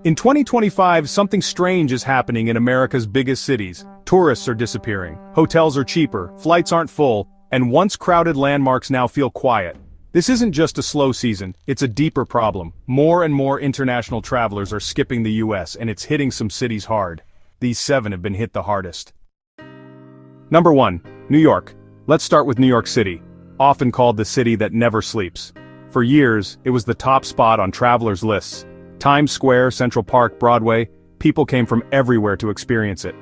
In 2025, something strange is happening in America's biggest cities. Tourists are disappearing, hotels are cheaper, flights aren't full, and once crowded landmarks now feel quiet. This isn't just a slow season, it's a deeper problem. More and more international travelers are skipping the US, and it's hitting some cities hard. These 7 have been hit the hardest. Number 1. New York. Let's start with New York City, often called the city that never sleeps. For years, it was the top spot on travelers' lists. Times Square, Central Park, Broadway, people came from everywhere to experience it.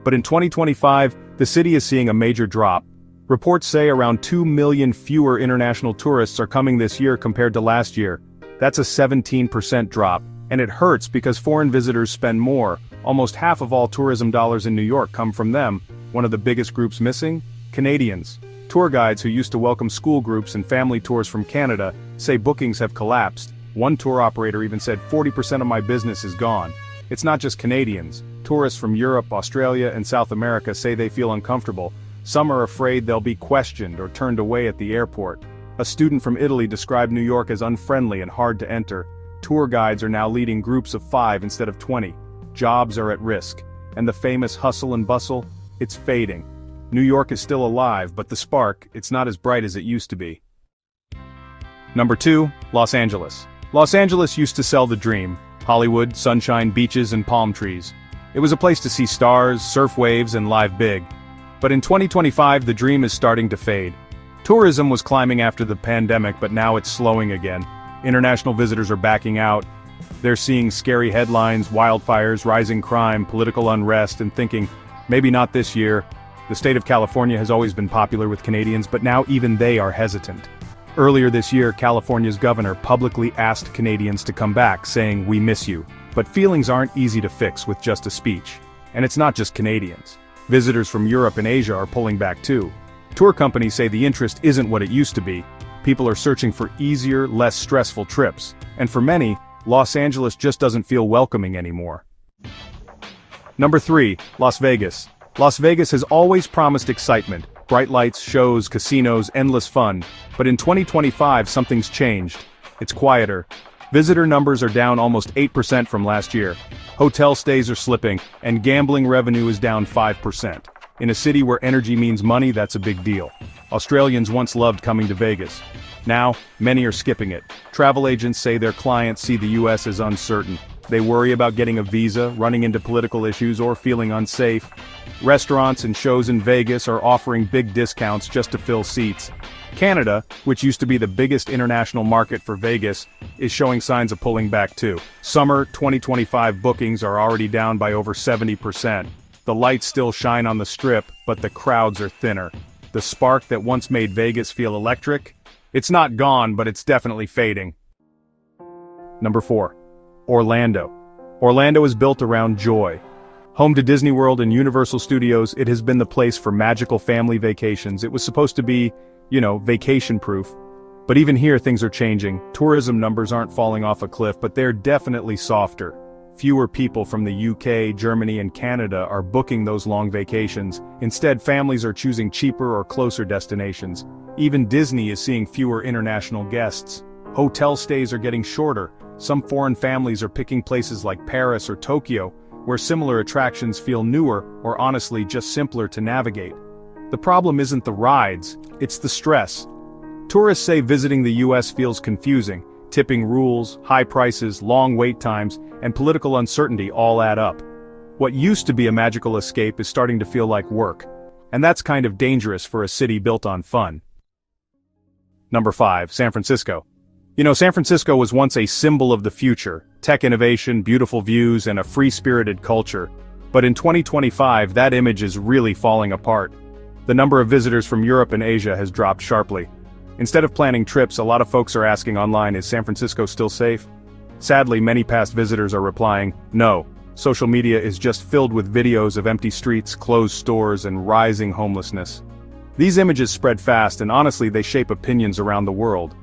But in 2025, the city is seeing a major drop. Reports say around 2 million fewer international tourists are coming this year compared to last year. That's a 17% drop, and it hurts because foreign visitors spend more. Almost half of all tourism dollars in New York come from them. One of the biggest groups missing? Canadians. Tour guides who used to welcome school groups and family tours from Canada say bookings have collapsed. One tour operator even said 40% of my business is gone. It's not just Canadians. Tourists from Europe, Australia, and South America say they feel uncomfortable. Some are afraid they'll be questioned or turned away at the airport. A student from Italy described New York as unfriendly and hard to enter. Tour guides are now leading groups of 5 instead of 20. Jobs are at risk. And the famous hustle and bustle? It's fading. New York is still alive, but the spark, it's not as bright as it used to be. Number 2, Los Angeles. Los Angeles used to sell the dream. Hollywood, sunshine, beaches, and palm trees. It was a place to see stars, surf waves, and live big. But in 2025, the dream is starting to fade. Tourism was climbing after the pandemic, but now it's slowing again. International visitors are backing out. They're seeing scary headlines, wildfires, rising crime, political unrest, and thinking, maybe not this year. The state of California has always been popular with Canadians, but now even they are hesitant. Earlier this year, California's governor publicly asked Canadians to come back, saying, "We miss you." But feelings aren't easy to fix with just a speech. And it's not just Canadians. Visitors from Europe and Asia are pulling back too. Tour companies say the interest isn't what it used to be. People are searching for easier, less stressful trips. And for many, Los Angeles just doesn't feel welcoming anymore. Number 3, Las Vegas. Las Vegas has always promised excitement. Bright lights, shows, casinos, endless fun. But in 2025, something's changed. It's quieter. Visitor numbers are down almost 8% from last year. Hotel stays are slipping, and gambling revenue is down 5%. In a city where energy means money, that's a big deal. Australians once loved coming to Vegas. Now, many are skipping it. Travel agents say their clients see the US as uncertain. They worry about getting a visa, running into political issues, or feeling unsafe. Restaurants and shows in Vegas are offering big discounts just to fill seats. Canada, which used to be the biggest international market for Vegas, is showing signs of pulling back too. Summer 2025 bookings are already down by over 70%. The lights still shine on the Strip, but the crowds are thinner. The spark that once made Vegas feel electric? It's not gone, but it's definitely fading. Number 4. Orlando. Orlando is built around joy. Home to Disney World and Universal Studios, it has been the place for magical family vacations. It was supposed to be, vacation-proof. But even here things are changing. Tourism numbers aren't falling off a cliff, but they're definitely softer. Fewer people from the UK, Germany, and Canada are booking those long vacations. Instead, families are choosing cheaper or closer destinations. Even Disney is seeing fewer international guests. Hotel stays are getting shorter. Some foreign families are picking places like Paris or Tokyo, where similar attractions feel newer or honestly just simpler to navigate. The problem isn't the rides, it's the stress. Tourists say visiting the US feels confusing. Tipping rules, high prices, long wait times, and political uncertainty all add up. What used to be a magical escape is starting to feel like work. And that's kind of dangerous for a city built on fun. Number 5, San Francisco. San Francisco was once a symbol of the future, tech innovation, beautiful views, and a free-spirited culture. But in 2025, that image is really falling apart. The number of visitors from Europe and Asia has dropped sharply. Instead of planning trips, a lot of folks are asking online, is San Francisco still safe? Sadly, many past visitors are replying, no. Social media is just filled with videos of empty streets, closed stores, and rising homelessness. These images spread fast, and honestly, they shape opinions around the world.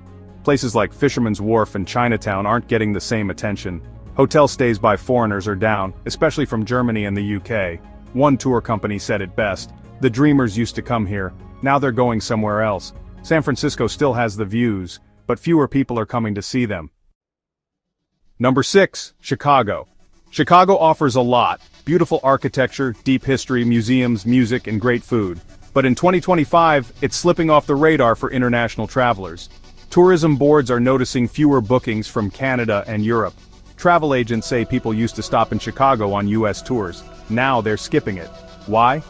Places like Fisherman's Wharf and Chinatown aren't getting the same attention. Hotel stays by foreigners are down, especially from Germany and the UK. One tour company said it best, "The dreamers used to come here, now they're going somewhere else." San Francisco still has the views, but fewer people are coming to see them. Number 6, Chicago. Chicago offers a lot: beautiful architecture, deep history, museums, music, and great food. But in 2025, it's slipping off the radar for international travelers. Tourism boards are noticing fewer bookings from Canada and Europe. Travel agents say people used to stop in Chicago on US tours. Now they're skipping it. Why?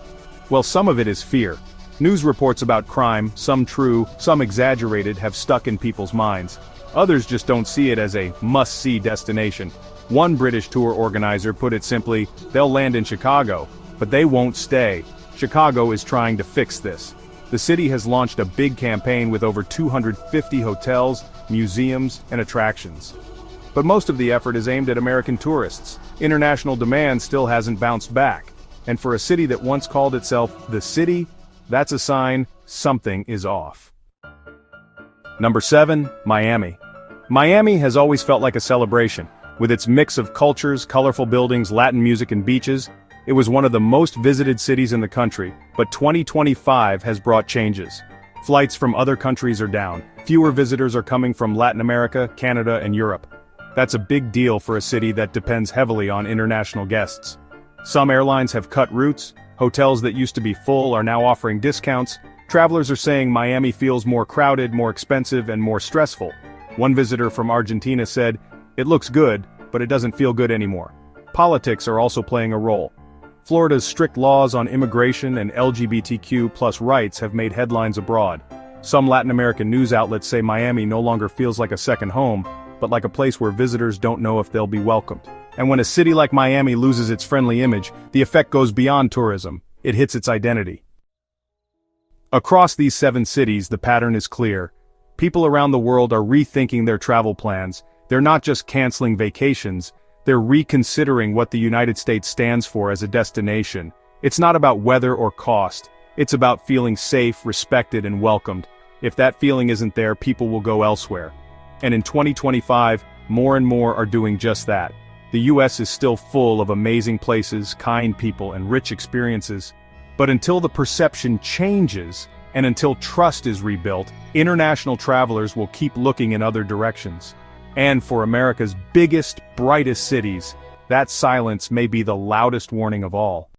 Well, some of it is fear. News reports about crime, some true, some exaggerated, have stuck in people's minds. Others just don't see it as a must-see destination. One British tour organizer put it simply, they'll land in Chicago, but they won't stay. Chicago is trying to fix this. The city has launched a big campaign with over 250 hotels, museums, and attractions. But most of the effort is aimed at American tourists. International demand still hasn't bounced back. And for a city that once called itself the city, that's a sign something is off. Number 7, Miami. Miami has always felt like a celebration. With its mix of cultures, colorful buildings, Latin music, and beaches, it was one of the most visited cities in the country, but 2025 has brought changes. Flights from other countries are down. Fewer visitors are coming from Latin America, Canada, and Europe. That's a big deal for a city that depends heavily on international guests. Some airlines have cut routes. Hotels that used to be full are now offering discounts. Travelers are saying Miami feels more crowded, more expensive, and more stressful. One visitor from Argentina said, "It looks good, but it doesn't feel good anymore." Politics are also playing a role. Florida's strict laws on immigration and LGBTQ+ rights have made headlines abroad. Some Latin American news outlets say Miami no longer feels like a second home, but like a place where visitors don't know if they'll be welcomed. And when a city like Miami loses its friendly image, the effect goes beyond tourism. It hits its identity. Across these 7 cities, the pattern is clear. People around the world are rethinking their travel plans. They're not just canceling vacations, they're reconsidering what the United States stands for as a destination. It's not about weather or cost. It's about feeling safe, respected, and welcomed. If that feeling isn't there, people will go elsewhere. And in 2025, more and more are doing just that. The US is still full of amazing places, kind people, and rich experiences. But until the perception changes, and until trust is rebuilt, international travelers will keep looking in other directions. And for America's biggest, brightest cities, that silence may be the loudest warning of all.